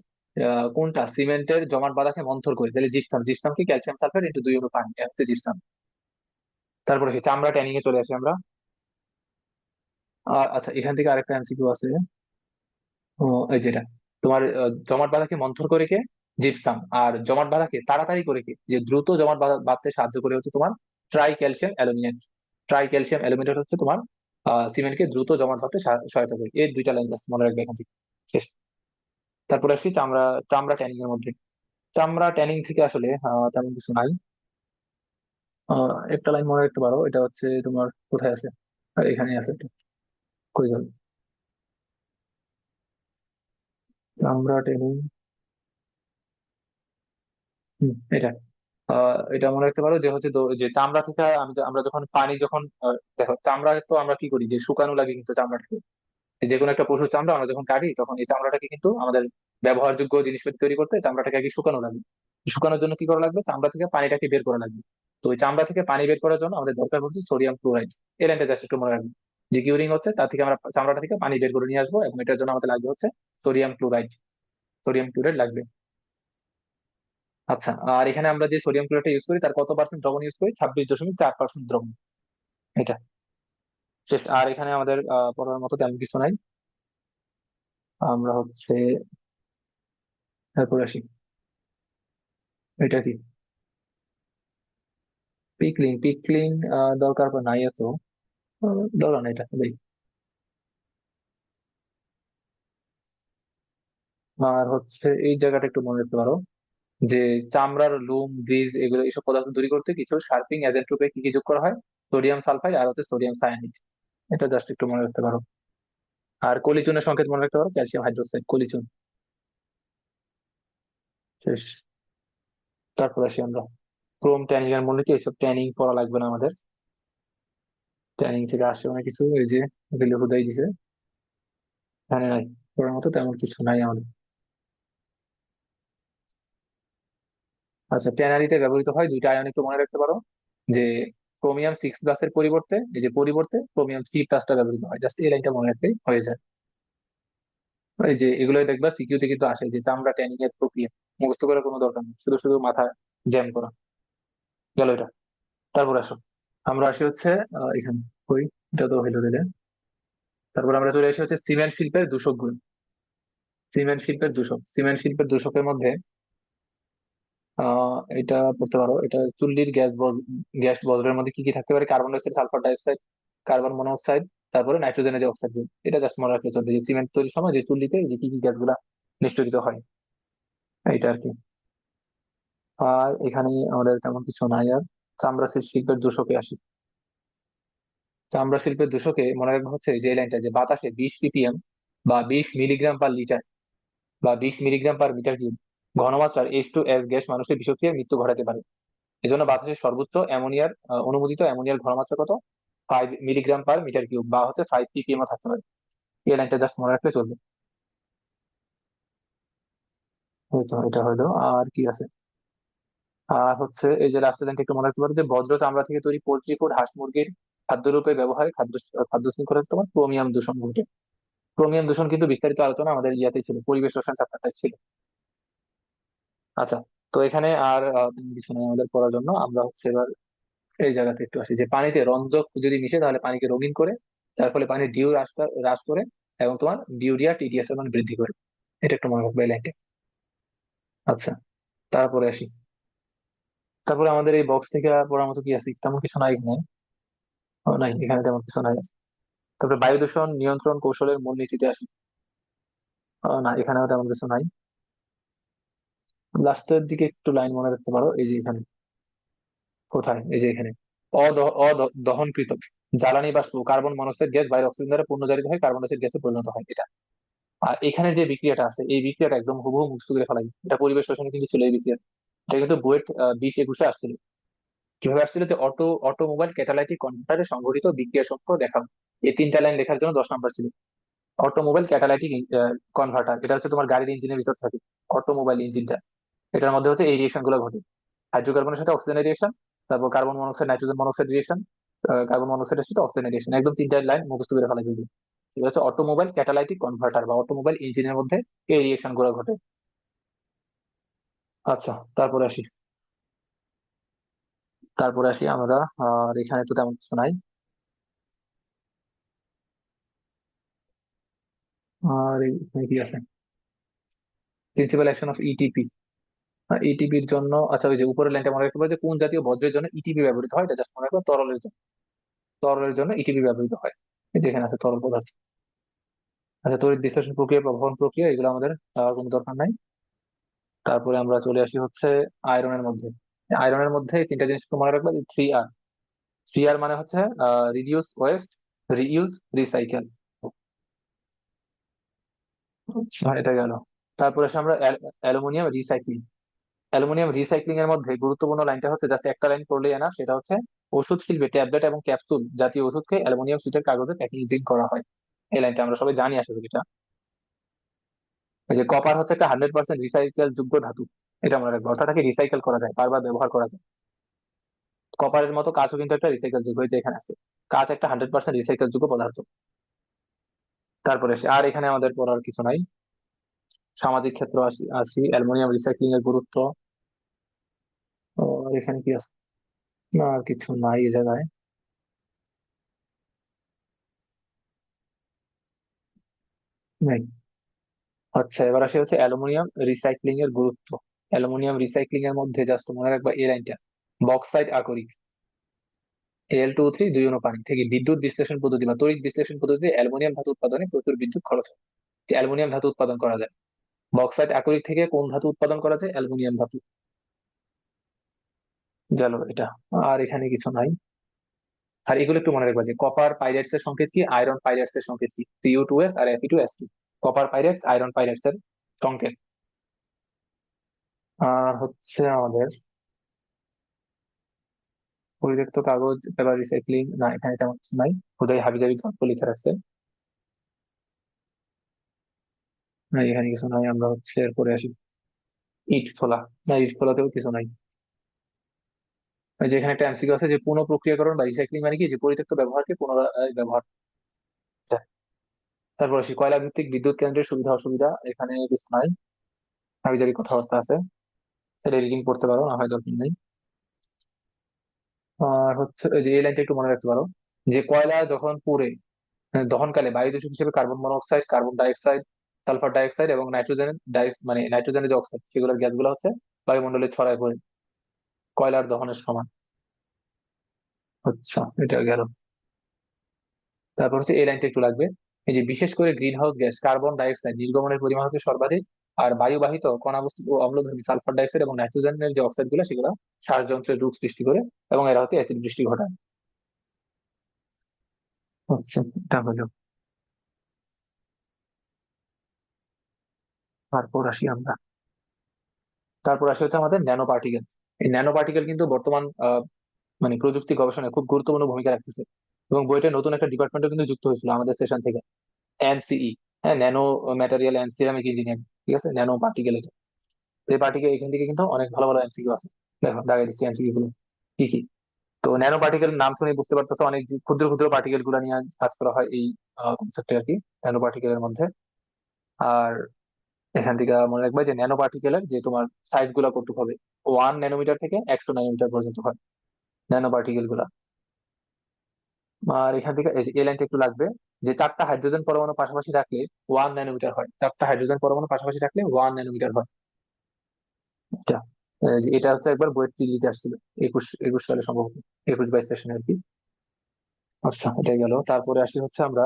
কোনটা সিমেন্টের জমাট বাঁধাকে মন্থর করে, তাহলে জিপসাম, জিপসাম কি ক্যালসিয়াম সালফেট ইন্টু 2 অণু পানি, এটা হচ্ছে জিপসাম। তারপরে হচ্ছে চামড়া ট্যানিং এ চলে আসি আমরা। আচ্ছা, এখান থেকে আরেকটা এমসিকিউ আছে। ও, এই যেটা তোমার জমাট বাঁধাকে মন্থর করে কে, জিপসাম। আর জমাট বাঁধাকে তাড়াতাড়ি করে কে, যে দ্রুত জমাট বাঁধতে সাহায্য করে হচ্ছে তোমার try calcium aluminate. Try calcium aluminate হচ্ছে তোমার সিমেন্টকে দ্রুত জমাট বাঁধতে সহায়তা করে। এই দুইটা লাইন মনে রাখবে এখান থেকে, শেষ। তারপরে আসি চামড়া, চামড়া ট্যানিং এর মধ্যে। চামড়া ট্যানিং থেকে আসলে তেমন কিছু নাই। একটা লাইন মনে রাখতে পারো, এটা হচ্ছে তোমার কোথায় আছে, এখানে আছে এটা, কই গেল, চামড়া ট্যানিং, এটা এটা মনে রাখতে পারো যে হচ্ছে যে চামড়া থেকে আমরা যখন পানি যখন দেখো চামড়া তো আমরা কি করি, যে শুকানো লাগে কিন্তু চামড়াটাকে, যে কোনো একটা পশুর চামড়া আমরা যখন কাটি তখন এই চামড়াটাকে কিন্তু আমাদের ব্যবহারযোগ্য জিনিসপত্র তৈরি করতে চামড়াটাকে আগে শুকানো লাগবে। শুকানোর জন্য কি করা লাগবে, চামড়া থেকে পানিটাকে বের করা লাগবে। তো ওই চামড়া থেকে পানি বের করার জন্য আমাদের দরকার হচ্ছে সোডিয়াম ক্লোরাইড। এই লাইনটা জাস্ট একটু মনে রাখবে, যে কিউরিং হচ্ছে তার থেকে আমরা চামড়াটা থেকে পানি বের করে নিয়ে আসবো, এবং এটার জন্য আমাদের লাগবে হচ্ছে সোডিয়াম ক্লোরাইড। সোডিয়াম ক্লোরাইড লাগবে। আচ্ছা, আর এখানে আমরা যে সোডিয়াম ক্লোরাইড ইউজ করি তার কত পার্সেন্ট দ্রবণ ইউজ করি, 26.4% দ্রবণ, এটা শেষ। আর এখানে আমাদের পড়ার মতো তেমন কিছু নাই। আমরা হচ্ছে এরপর আসি, এটা কি পিকলিং, পিকলিং দরকার বা নাই এত, দরকার নাই এটা, আর হচ্ছে এই জায়গাটা একটু মনে রাখতে পারো যে চামড়ার লোম গ্রিজ এগুলো এইসব পদার্থ দূরী করতে কিছু শার্পিং এজেন্ট রূপে কি কি যোগ করা হয়? সোডিয়াম সালফাইড আর হচ্ছে সোডিয়াম সায়ানাইড। এটা জাস্ট একটু মনে রাখতে পারো। আর কলিচুনের সংকেত মনে রাখতে পারো, ক্যালসিয়াম হাইড্রোক্সাইড, কলিচুন। শেষ। তারপর আসি আমরা ক্রোম ট্যানিং এর মূলনীতি। এইসব ট্যানিং পড়া লাগবে না আমাদের। ট্যানিং থেকে আসে অনেক কিছু, এই যে এগুলো হুদাই দিছে, জানে নাই পড়ার মতো তেমন কিছু নাই আমাদের। আচ্ছা, ট্যানারিতে ব্যবহৃত হয় দুইটা আয়ন, একটু মনে রাখতে পারো যে ক্রোমিয়াম 6 প্লাসের পরিবর্তে, এই যে পরিবর্তে ক্রোমিয়াম 3 প্লাসটা ব্যবহৃত হয়। জাস্ট এই লাইনটা মনে রাখলেই হয়ে যায়। এই যে এগুলোই দেখবা সিকিউতে কিন্তু আসে, যে চামড়া ট্যানিং এর প্রক্রিয়া। মুখস্থ করার কোনো দরকার নেই, শুধু শুধু মাথা জ্যাম করা। গেল এটা। তারপর আসো, আমরা আসি হচ্ছে এখানে, কই, এটা তো হইলো দিলে। তারপর আমরা চলে আসি হচ্ছে সিমেন্ট শিল্পের দূষক গুলো। সিমেন্ট শিল্পের দূষকের মধ্যে এটা পড়তে পারো। এটা চুল্লির গ্যাস বদলের মধ্যে কি কি থাকতে পারে? Carbon dioxide, sulphur dioxide, carbon monoxide, তারপরে নাইট্রোজেনের যে অক্সাইড। এটা জাস্ট মনে রাখলে চলবে, যে সিমেন্ট তৈরির সময় যে চুল্লিতে যে কি কি গ্যাস গুলা নিষ্কাশিত হয়, এইটা আর কি। আর এখানে আমাদের তেমন কিছু নাই আর। চামড়া শিল্পের দূষকে আসি। চামড়া শিল্পের দূষকে মনে রাখবো হচ্ছে যে লাইনটা, যে বাতাসে 20 ppm বা 20 মিলিগ্রাম পার লিটার বা 20 মিলিগ্রাম পার মিটার কিউব ঘনমাত্রার H2S গ্যাস মানুষের বিষক্রিয়ায় মৃত্যু ঘটাতে পারে। এজন্য বাতাসের সর্বোচ্চ অনুমোদিত অ্যামোনিয়ার ঘনমাত্রা কত? 5 মিলিগ্রাম পার মিটার কিউব, বা হচ্ছে 5 ppm ও থাকতে পারে। এই লাইনটা জাস্ট মনে রাখলে চলবে। এই তো এটা হলো। আর কি আছে? আর হচ্ছে এই যে লাস্টের লাইনটা একটু মনে রাখতে পারো, যে বজ্র চামড়া থেকে তৈরি পোল্ট্রি ফুড, হাঁস মুরগির খাদ্যরূপে ব্যবহারে খাদ্য শৃঙ্খলা তোমার ক্রোমিয়াম দূষণ ঘটে। ক্রোমিয়াম দূষণ কিন্তু বিস্তারিত আলোচনা আমাদের ইয়াতে ছিল, পরিবেশ রসায়ন চ্যাপ্টারটাই ছিল। আচ্ছা, তো এখানে আর তেমন কিছু নেই আমাদের পড়ার জন্য। আমরা হচ্ছে এবার এই জায়গাতে একটু আসি, যে পানিতে রঞ্জক যদি মিশে তাহলে পানিকে রঙিন করে, যার ফলে পানির ডিউ হ্রাস করে, এবং তোমার বিউরিয়া টিডিএস এর মান বৃদ্ধি করে। এটা একটু মনে রাখবে এই লাইনটা। আচ্ছা, তারপরে আসি। তারপরে আমাদের এই বক্স থেকে পড়ার মতো কি আছে? তেমন কিছু নাই এখানে। নাই, এখানে তেমন কিছু নাই। তারপরে বায়ু দূষণ নিয়ন্ত্রণ কৌশলের মূলনীতিতে আসি। না, এখানেও তেমন কিছু নাই। লাস্টের দিকে একটু লাইন মনে রাখতে পারো, এই যে এখানে, কোথায়, এই যে এখানে, অদহনকৃত জ্বালানি বাষ্প কার্বন মনোক্সাইড গ্যাস বাইরে অক্সিজেন দ্বারা পুনর্জারিত হয় কার্বন ডাই অক্সাইড গ্যাসে পরিণত হয়, এটা। আর এখানে যে বিক্রিয়াটা আছে, এই বিক্রিয়াটা একদম হুবহু মুখস্থ করে ফেলাই। এটা পরিবেশ রসায়নে কিন্তু ছিল এই বিক্রিয়া। এটা কিন্তু বুয়েট 20-21-এ আসছিল। কিভাবে আসছিল? যে অটোমোবাইল ক্যাটালাইটিক কনভার্টারে সংঘটিত বিক্রিয়া সমূহ দেখাও। এই 3টা লাইন লেখার জন্য 10 নম্বর ছিল। অটোমোবাইল ক্যাটালাইটিক কনভার্টার, এটা হচ্ছে তোমার গাড়ির ইঞ্জিনের ভিতর থাকে, অটোমোবাইল ইঞ্জিনটা। এটার মধ্যে হচ্ছে এই রিয়েকশন গুলো ঘটে, হাইড্রোকার্বনের সাথে অক্সিজেনের রিয়েকশন, তারপর carbon monoxide nitrogen monoxide reaction, carbon মনোক্সাইডের সাথে অক্সিজেন রিয়েকশন। একদম 3টা লাইন মুখস্থ করে ফেলা যাবে। এটা হচ্ছে অটোমোবাইল ক্যাটালাইটিক কনভার্টার বা অটোমোবাইল ইঞ্জিনের মধ্যে এই রিয়েকশন গুলো ঘটে। আচ্ছা, তারপরে আসি আমরা। আর এখানে তো তেমন কিছু নাই। আর এখানে কি আছে? Principal action of ETP. ইটিপির জন্য, আচ্ছা, ওই যে উপরের লাইনটা মনে রাখতে পারো, যে কোন জাতীয় বজ্রের জন্য ইটিপি ব্যবহৃত হয়, এটা জাস্ট মনে রাখবো। তরলের জন্য ইটিপি ব্যবহৃত হয়। এই যে এখানে আছে তরল পদার্থ। আচ্ছা, তড়িৎ বিশ্লেষণ প্রক্রিয়া, প্রভাবন প্রক্রিয়া, এগুলো আমাদের কোনো দরকার নাই। তারপরে আমরা চলে আসি হচ্ছে আয়রনের মধ্যে। আয়রনের মধ্যে এই 3টা জিনিস একটু মনে রাখবে, 3R। 3R মানে হচ্ছে রিডিউস ওয়েস্ট, রিইউজ, রিসাইকেল। এটা গেল। তারপরে আসি আমরা অ্যালুমিনিয়াম রিসাইক্লিং। অ্যালুমিনিয়াম রিসাইক্লিং এর মধ্যে গুরুত্বপূর্ণ লাইনটা হচ্ছে, জাস্ট একটা লাইন পড়লেই না, সেটা হচ্ছে ওষুধ শিল্পে ট্যাবলেট এবং ক্যাপসুল জাতীয় ওষুধকে অ্যালুমিনিয়াম শীটের কাগজে প্যাকেজিং করা হয়। এই লাইনটা আমরা সবাই জানি আসলে এটা। এই যে কপার হচ্ছে একটা 100% রিসাইকেল যোগ্য ধাতু। এটা মনে রাখবো, অর্থাৎ তাকে রিসাইকেল করা যায়, বারবার ব্যবহার করা যায়। কপারের মতো কাঁচও কিন্তু একটা রিসাইকেল যোগ্য, হয়েছে এখানে আছে। কাঁচ একটা 100% রিসাইকেল যোগ্য পদার্থ। তারপরে আর এখানে আমাদের পড়ার কিছু নাই। সামাজিক ক্ষেত্র আসি আসি অ্যালুমিনিয়াম রিসাইক্লিং এর গুরুত্ব। আর এখানে কি আছে? না, আর কিছু নাই এই জায়গায়। নাই। আচ্ছা, এবার আসি হচ্ছে অ্যালুমিনিয়াম রিসাইক্লিং এর গুরুত্ব। অ্যালুমিনিয়াম রিসাইক্লিং এর মধ্যে জাস্ট মনে রাখবা এই লাইনটা, বক্সাইট আকরিক Al2O3 2 অনু পানি থেকে বিদ্যুৎ বিশ্লেষণ পদ্ধতি বা তড়িৎ বিশ্লেষণ পদ্ধতিতে অ্যালুমিনিয়াম ধাতু উৎপাদনে প্রচুর বিদ্যুৎ খরচ হয়। যে অ্যালুমিনিয়াম ধাতু উৎপাদন করা যায় বক্সাইট আকরিক থেকে কোন ধাতু উৎপাদন করা যায়? অ্যালুমিনিয়াম ধাতু। গেল এটা। আর এখানে কিছু নাই। আর এগুলো একটু মনে রাখবা যে কপার পাইরাইটস এর সংকেত কি, আয়রন পাইরাইটস এর সংকেত কি, Cu2S আর Fe2S2। Copper pyrites, iron pyrites এর সংকেত। আর হচ্ছে আমাদের পরিত্যক্ত কাগজ পেপার রিসাইক্লিং, না এখানে তেমন কিছু নাই। হুদাই হাবিজাবি গল্প লিখে রাখছে। না এখানে কিছু নাই। আমরা হচ্ছে এরপরে আসি ইট খোলা। না ইট খোলাতেও কিছু নাই। এই যে এখানে একটা এমসিকিউ আছে যে পুনঃ প্রক্রিয়াকরণ বা রিসাইক্লিং মানে কি, যে পরিত্যক্ত ব্যবহারকে পুনরায় ব্যবহার। তারপর আসি কয়লা ভিত্তিক বিদ্যুৎ কেন্দ্রের সুবিধা অসুবিধা। এখানে কিছু নাই, হাবিজাবি কথাবার্তা আছে। সেটা এডিটিং করতে পারো, না হয় দরকার নেই। আর হচ্ছে এই যে এই লাইনটা একটু মনে রাখতে পারো, যে কয়লা যখন পুড়ে দহনকালে বায়ু দূষক হিসেবে carbon monoxide, carbon dioxide, sulphur dioxide এবং নাইট্রোজেন মানে নাইট্রোজেনের যে অক্সাইড, সেগুলোর গ্যাসগুলো হচ্ছে বায়ুমণ্ডলে ছড়ায় পড়ে কয়লার দহনের সময়। আচ্ছা, এটা গেল। তারপর হচ্ছে এই লাইনটা একটু লাগবে, এই যে বিশেষ করে greenhouse gas carbon dioxide নির্গমনের পরিমাণ হচ্ছে সর্বাধিক, আর বায়ুবাহিত কণাবস্তু ও অম্লধর্মী সালফার ডাইঅক্সাইড এবং নাইট্রোজেনের যে অক্সাইড গুলো, সেগুলো শ্বাসযন্ত্রের রোগ সৃষ্টি করে এবং এরা হচ্ছে অ্যাসিড বৃষ্টি ঘটায়। আচ্ছা, এটা হলো। তারপর আসি আমরা, তারপর আসি হচ্ছে আমাদের ন্যানো পার্টিকেল। এই ন্যানো পার্টিকেল কিন্তু বর্তমান মানে প্রযুক্তি গবেষণায় খুব গুরুত্বপূর্ণ ভূমিকা রাখতেছে। এবং বইটা নতুন একটা ডিপার্টমেন্টও কিন্তু যুক্ত হয়েছিল আমাদের সেশন থেকে, এনসিই। হ্যাঁ, nano material and ceramic engineering. ঠিক আছে, ন্যানো পার্টিকেল এটা। তো এই পার্টিকেল এখান থেকে কিন্তু অনেক ভালো ভালো এমসিকিউ আছে। দেখো দাগাই দিচ্ছি এমসিকিউ গুলো কি কি। তো ন্যানো পার্টিকেল নাম শুনে বুঝতে পারতেছো, অনেক যে ক্ষুদ্র ক্ষুদ্র পার্টিকেল গুলো নিয়ে কাজ করা হয় এই কনসেপ্টে আর কি, ন্যানো পার্টিকেলের মধ্যে। আর এখান থেকে মনে রাখবে যে ন্যানো পার্টিকেলের যে তোমার সাইজ গুলা কতটুকু হবে, 1 ন্যানোমিটার থেকে 100 ন্যানোমিটার পর্যন্ত হয় ন্যানো পার্টিকেল গুলা। আর এখান থেকে এই লাইনটা একটু লাগবে, যে চারটা হাইড্রোজেন পরমাণু পাশাপাশি রাখলে 1 ন্যানোমিটার হয়। চারটা হাইড্রোজেন পরমাণু পাশাপাশি রাখলে 1 ন্যানোমিটার হয়। এটা যে এটা হচ্ছে একবার বইয়ের দিতে আসছিল, একুশ একুশ সালে সম্ভবত, 21-22 সেশনে আর কি। আচ্ছা, এটা গেল। তারপরে আসি হচ্ছে আমরা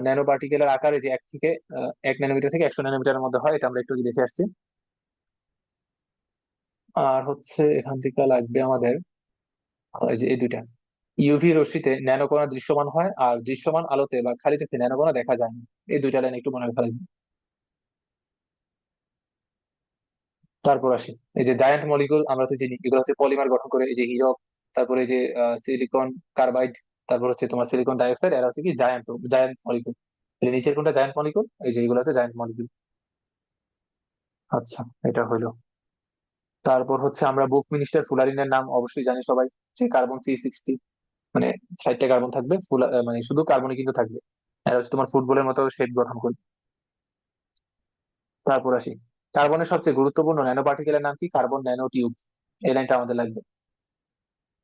ন্যানো পার্টিকেলের আকারে যে 1 ন্যানোমিটার থেকে 100 ন্যানোমিটারের মধ্যে হয়, এটা আমরা একটু আগে দেখে আসছি। আর হচ্ছে এখান থেকে লাগবে আমাদের এই যে এই দুইটা, ইউভি রশ্মিতে ন্যানোকণা দৃশ্যমান হয় আর দৃশ্যমান আলোতে বা খালি চোখে ন্যানোকণা দেখা যায় না। এই দুইটা লাইন একটু মনে রাখা লাগবে। তারপর আসি এই যে জায়ান্ট মলিকুল, আমরা তো চিনি এগুলো হচ্ছে পলিমার গঠন করে, এই যে হীরক, তারপরে এই যে সিলিকন কার্বাইড, তারপর হচ্ছে তোমার সিলিকন ডাইঅক্সাইড, এরা হচ্ছে কি জায়ান্ট জায়ান্ট মলিকুল। নিচের কোনটা জায়ান্ট মলিকুল, এই যে এগুলো হচ্ছে জায়ান্ট মলিকুল। আচ্ছা, এটা হলো। তারপর হচ্ছে আমরা বুক মিনিস্টার ফুলারিনের নাম অবশ্যই জানি সবাই, যে কার্বন C60। মানে 60টা কার্বন থাকবে, মানে শুধু কার্বনই কিন্তু থাকবে। আর হচ্ছে তোমার ফুটবলের মতো শেপ গঠন করবে। তারপর আসি কার্বনের সবচেয়ে গুরুত্বপূর্ণ ন্যানো পার্টিকেলের নাম কি, কার্বন ন্যানো টিউব। এই লাইনটা আমাদের লাগবে,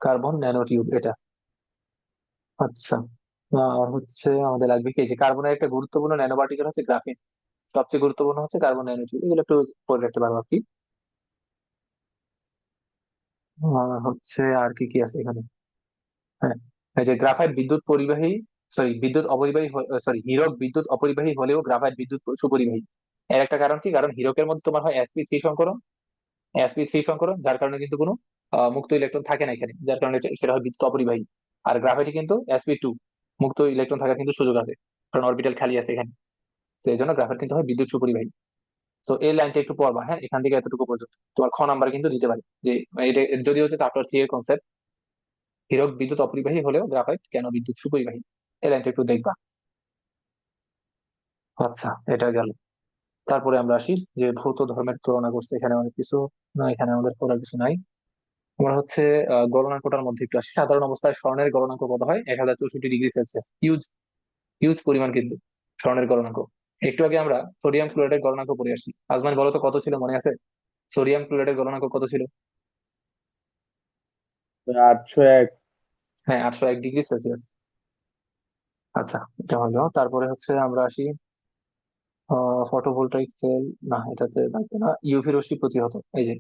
কার্বন ন্যানো টিউব এটা। আচ্ছা, আর হচ্ছে আমাদের লাগবে কি, যে কার্বনের একটা গুরুত্বপূর্ণ ন্যানো পার্টিকেল হচ্ছে গ্রাফিন। সবচেয়ে গুরুত্বপূর্ণ হচ্ছে কার্বন ন্যানো টিউব, এগুলো একটু পরে রাখতে পারবো আর কি। আর হচ্ছে আর কি কি আছে এখানে। হ্যাঁ, এই যে গ্রাফাইট বিদ্যুৎ পরিবাহী, সরি বিদ্যুৎ অপরিবাহী, সরি হীরক বিদ্যুৎ অপরিবাহী হলেও গ্রাফাইট বিদ্যুৎ সুপরিবাহী। এর একটা কারণ কি, কারণ হীরকের মধ্যে তোমার হয় sp3 সংকরণ, sp3 সংকরণ, যার কারণে কিন্তু কোনো মুক্ত ইলেকট্রন থাকে না এখানে, যার কারণে সেটা হয় বিদ্যুৎ অপরিবাহী। আর গ্রাফাইটে কিন্তু sp2, মুক্ত ইলেকট্রন থাকার কিন্তু সুযোগ আছে, কারণ অরবিটাল খালি আছে এখানে। তো এই জন্য গ্রাফাইট কিন্তু হয় বিদ্যুৎ সুপরিবাহী। তো এই লাইনটা একটু পড়বা, হ্যাঁ, এখান থেকে এতটুকু পর্যন্ত তোমার নাম্বার কিন্তু দিতে পারে, যে এটা যদি হচ্ছে চ্যাপ্টার 3 এর কনসেপ্ট, হীরক বিদ্যুৎ অপরিবাহী হলেও গ্রাফাইট কেন বিদ্যুৎ সুপরিবাহী, এই লাইনটা একটু দেখবা। আচ্ছা, এটা গেল। তারপরে আমরা আসি যে ভৌত ধর্মের তুলনা করছে, এখানে অনেক কিছু না, এখানে আমাদের পড়ার কিছু নাই। আমরা হচ্ছে গলনাঙ্কটার মধ্যে একটু আসি। সাধারণ অবস্থায় স্বর্ণের গলনাঙ্ক কত হয়? 1064 ডিগ্রি সেলসিয়াস। হিউজ, হিউজ পরিমাণ কিন্তু স্বর্ণের গলনাঙ্ক। একটু আগে আমরা সোডিয়াম ক্লোরাইডের গলনাঙ্ক পড়ে আসছি। আজমান বলো তো কত ছিল, মনে আছে? সোডিয়াম ক্লোরাইডের গলনাঙ্ক কত ছিল? 801। হ্যাঁ, 801 ডিগ্রি সেলসিয়াস। আচ্ছা, এটা হলো। তারপরে হচ্ছে আমরা আসি ফটোভোল্টাইক সেল, না এটাতে লাগবে না। ইউভি রশ্মি প্রতিহত, এই যে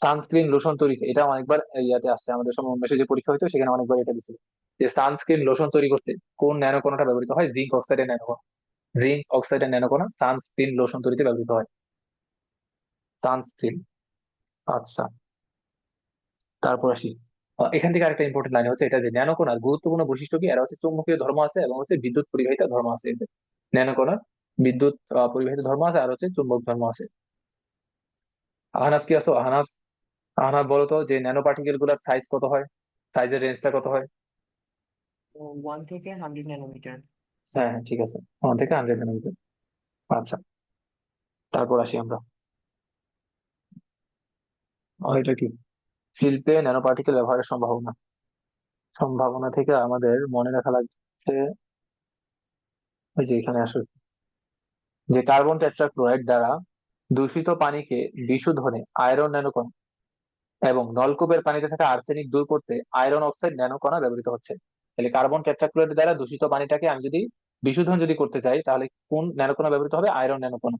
সানস্ক্রিন লোশন তৈরিতে, এটা অনেকবার ইয়াতে আসছে আমাদের সময় মেসেজে পরীক্ষা হইতো, সেখানে অনেকবার এটা দিচ্ছে, যে সানস্ক্রিন লোশন তৈরি করতে কোন ন্যানো কণাটা ব্যবহৃত হয়? জিঙ্ক অক্সাইডের ন্যানো কণা। জিঙ্ক অক্সাইডের ন্যানোকণা সানস্ক্রিন লোশন তৈরিতে ব্যবহৃত হয়। সানস্ক্রিন। আচ্ছা, তারপর আসি। এখান থেকে আরেকটা ইম্পর্টেন্ট লাইন হচ্ছে এটা যে ন্যানোকণার গুরুত্বপূর্ণ বৈশিষ্ট্য কি, এরা হচ্ছে চৌম্বকীয় ধর্ম আছে এবং হচ্ছে বিদ্যুৎ পরিবাহিতা ধর্ম আছে এদের। ন্যানোকণার বিদ্যুৎ পরিবাহিত ধর্ম আছে আর হচ্ছে চুম্বক ধর্ম আছে। আহনাফ কি আছো? আহনাফ, আহনাফ বলো তো যে ন্যানো পার্টিকেল গুলার সাইজ কত হয়, সাইজের রেঞ্জটা কত হয়? 1 থেকে 100 ন্যানোমিটার। হ্যাঁ হ্যাঁ, ঠিক আছে, 1 থেকে 100 ন্যানোমিটার। আচ্ছা, তারপর আসি আমরা। এটা কি, শিল্পে ন্যানো পার্টিকেল ব্যবহারের সম্ভাবনা, সম্ভাবনা থেকে আমাদের মনে রাখা লাগছে ওই যে এখানে আসলে যে কার্বন টেট্রাক্লোরাইড দ্বারা দূষিত পানিকে বিশুদ্ধনে আয়রন ন্যানোকণা এবং নলকূপের পানিতে থাকা আর্সেনিক দূর করতে আয়রন অক্সাইড ন্যানোকণা ব্যবহৃত হচ্ছে। তাহলে কার্বন টেট্রাক্লোরাইড দ্বারা দূষিত পানিটাকে আমি যদি বিশোধন যদি করতে চাই তাহলে কোন ন্যানোকণা ব্যবহৃত হবে? আয়রন ন্যানোকণা।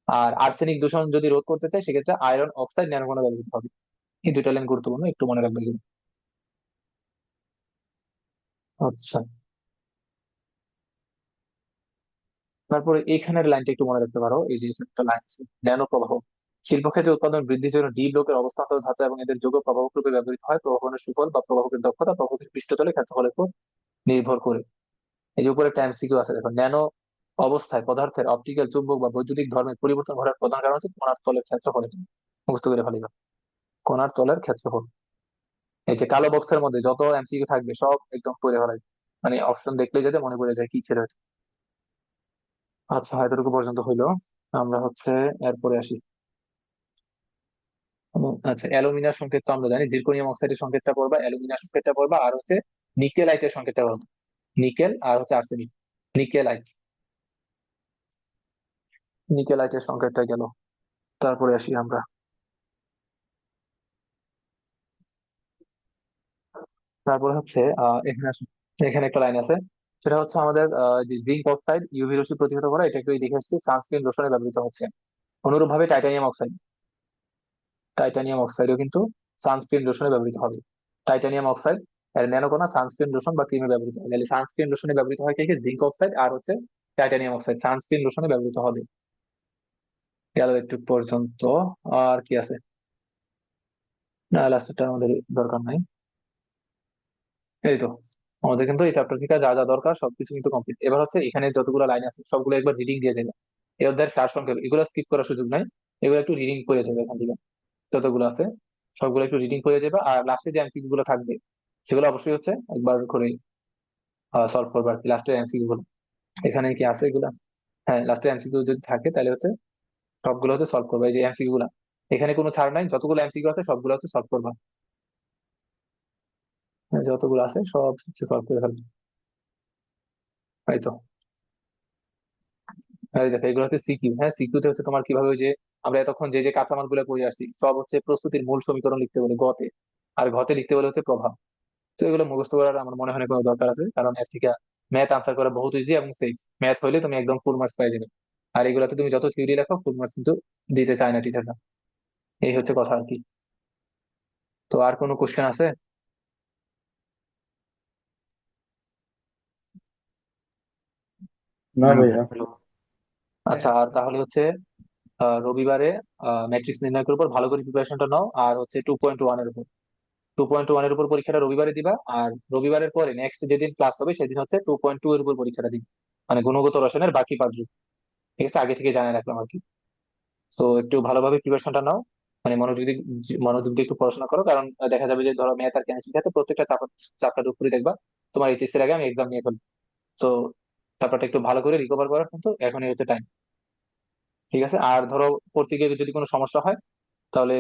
আর আর্সেনিক দূষণ যদি রোধ করতে চাই সেক্ষেত্রে আয়রন অক্সাইড ন্যানোকণা ব্যবহৃত হবে। এই দুইটা লাইন গুরুত্বপূর্ণ, একটু মনে রাখবে এগুলো। আচ্ছা, তারপরে এইখানের লাইনটা একটু মনে রাখতে পারো, এই যে এখানে একটা লাইন আছে, ন্যানো প্রবাহ। শিল্পক্ষেত্রে উৎপাদন বৃদ্ধির জন্য ডি ব্লকের অবস্থান্তর ধাতু এবং এদের যৌগ প্রবাহক রূপে ব্যবহৃত হয়। প্রবাহনের সুফল বা প্রবাহকের দক্ষতা প্রবাহকের পৃষ্ঠতলে ক্ষেত্রফলের উপর নির্ভর করে। এই যে উপরে একটা এমসিকিউ আছে দেখো, ন্যানো অবস্থায় পদার্থের অপটিক্যাল চুম্বক বা বৈদ্যুতিক ধর্মের পরিবর্তন ঘটার প্রধান কারণ হচ্ছে কণার তলের ক্ষেত্রফল। এটা মুখস্থ করে ফেলিবা, কণার তলের ক্ষেত্রফল। এই যে কালো বক্সের মধ্যে যত এমসিকিউ থাকবে সব একদম পড়ে ফেলাই, মানে অপশন দেখলে যাতে মনে পড়ে যায় কি ছিল এটা। আচ্ছা, এতটুকু পর্যন্ত হইলো। আমরা হচ্ছে এরপরে আসি। আচ্ছা, অ্যালুমিনিয়াম সংকেত তো আমরা জানি, জিরকোনিয়াম অক্সাইডের সংকেতটা পড়বা, অ্যালুমিনিয়াম সংকেতটা পড়বা, আর হচ্ছে নিকেলাইটের সংকেতটা পড়বা। নিকেল আর হচ্ছে আর্সেনিক। নিকেলাইট, নিকেলাইটের সংকেতটা গেল। তারপরে আসি আমরা। তারপরে হচ্ছে এখানে এখানে একটা লাইন আছে, সেটা হচ্ছে আমাদের যে জিঙ্ক অক্সাইড ইউভি রশ্মি প্রতিহত করা, এটা একটু দেখে আসছি, সানস্ক্রিন লোশনে ব্যবহৃত হচ্ছে। অনুরূপ ভাবে টাইটানিয়াম অক্সাইড, টাইটানিয়াম অক্সাইডও কিন্তু সানস্ক্রিন লোশনে ব্যবহৃত হবে। টাইটানিয়াম অক্সাইড এর ন্যানোকণা সানস্ক্রিন লোশন বা ক্রিমে ব্যবহৃত হয়। তাহলে সানস্ক্রিন লোশনে ব্যবহৃত হয় কি কি, জিঙ্ক অক্সাইড আর হচ্ছে টাইটানিয়াম অক্সাইড সানস্ক্রিন লোশনে ব্যবহৃত হবে। গেল একটু পর্যন্ত। আর কি আছে? না, লাস্টটা আমাদের দরকার নাই। এই তো, আমাদের কিন্তু এই চ্যাপ্টার থেকে যা যা দরকার সবকিছু কিন্তু কমপ্লিট। এবার হচ্ছে এখানে যতগুলো লাইন আছে সবগুলো একবার রিডিং দিয়ে যাবে। এই অধ্যায়ের সার সংক্ষেপ, এগুলো স্কিপ করার সুযোগ নাই, এগুলো একটু রিডিং করে যাবে এখান থেকে। যতগুলো আছে সবগুলো একটু রিডিং করে যাবে, আর লাস্টে যে এমসিকিউ গুলো থাকবে সেগুলো অবশ্যই হচ্ছে একবার করে সলভ করবে আর কি, লাস্টের এমসিকিউ গুলো। এখানে কি আছে এগুলা? হ্যাঁ, লাস্টের এমসিকিউ যদি থাকে তাহলে হচ্ছে সবগুলো হচ্ছে সলভ করবে, এই যে এমসিকিউ গুলা। এখানে কোনো ছাড় নাই, যতগুলো এমসিকিউ আছে সবগুলো হচ্ছে সলভ করবা। হ্যাঁ, যতগুলো আছে সব সলভ করে ফেলবে। এই তো, এই দেখো এগুলো হচ্ছে সিকিউ। হ্যাঁ, সিকিউতে হচ্ছে তোমার কিভাবে ওই যে আমরা এতক্ষণ যে যে কাঁচামাল গুলো পড়ে আসছি সব হচ্ছে প্রস্তুতির মূল সমীকরণ লিখতে বলে গতে, আর ঘতে লিখতে বলে হচ্ছে প্রভাব। তো এগুলো মুখস্থ করার আমার মনে হয় না কোনো দরকার আছে, কারণ এর থেকে ম্যাথ আনসার করা বহুত ইজি এবং সেফ। ম্যাথ হইলে তুমি একদম ফুল মার্কস পাই যাবে। আর এগুলাতে তুমি যত থিওরি লেখো ফুল মার্কস কিন্তু দিতে চায় না টিচাররা। এই হচ্ছে কথা আর কি। তো আর কোনো কোশ্চেন আছে? না ভাইয়া। Hello? হ্যাঁ, আচ্ছা, আর তাহলে হচ্ছে রবিবারে ম্যাট্রিক্স নির্ণয়ের উপর ভালো করে প্রিপারেশনটা নাও, আর হচ্ছে 2.1 এর উপর, 2.1 এর উপর পরীক্ষাটা রবিবারে দিবা। আর রবিবারের পরে নেক্সট যেদিন ক্লাস হবে সেদিন হচ্ছে 2.2 এর উপর পরীক্ষাটা দিবে, মানে গুণগত রসায়নের বাকি পাঠগুলো। ঠিক আছে, আগে থেকে জানিয়ে রাখলাম আর কি। তো একটু ভালোভাবে প্রিপারেশনটা নাও, মানে মনোযোগ দিয়ে একটু পড়াশোনা করো, কারণ দেখা যাবে যে ধরো ম্যাথ আর কেমিস্ট্রি ক্ষেত্রে প্রত্যেকটা চাপটার উপরে দেখবা তোমার এইচএসসি এর আগে আমি এক্সাম নিয়ে ফেলবো। তো চাপটারটা একটু ভালো করে রিকভার করার কিন্তু এখনই হচ্ছে টাইম। ঠিক আছে, আর ধরো পড়তে গিয়ে যদি কোনো সমস্যা হয় তাহলে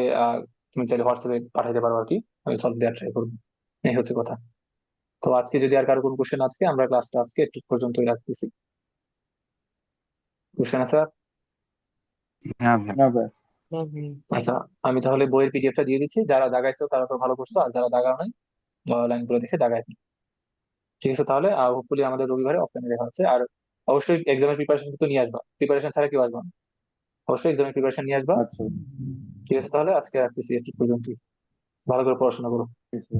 তুমি চাইলে হোয়াটসঅ্যাপে পাঠাইতে পারো আর কি, আমি সলভ দেওয়ার ট্রাই করবো। এই হচ্ছে কথা। তো আজকে যদি আর কারো কোনো কোশ্চেন আছে, আমরা ক্লাসটা আজকে একটু পর্যন্তই রাখতেছি। কোশ্চেন আছে আর? হ্যাঁ ভাই। না ভাই। আচ্ছা, আমি তাহলে বইয়ের পিডিএফটা দিয়ে দিচ্ছি, যারা দাগাইছো তারা তো ভালো করছো, আর যারা দাগাও নাই লাইনগুলো দেখে দাগাই দিই। ঠিক আছে, তাহলে হোপফুলি আমাদের রবিবারে অফলাইনে দেখা হচ্ছে। আর অবশ্যই এক্সামের প্রিপারেশন কিন্তু নিয়ে আসবা, প্রিপারেশন ছাড়া কেউ আসবা না। অবশ্যই এক্সামের প্রিপারেশন নিয়ে আসবা। আচ্ছা। ঠিক আছে, তাহলে আজকে রাখতেছি একটু পর্যন্ত, ভালো করে পড়াশোনা করো। ঠিক আছে।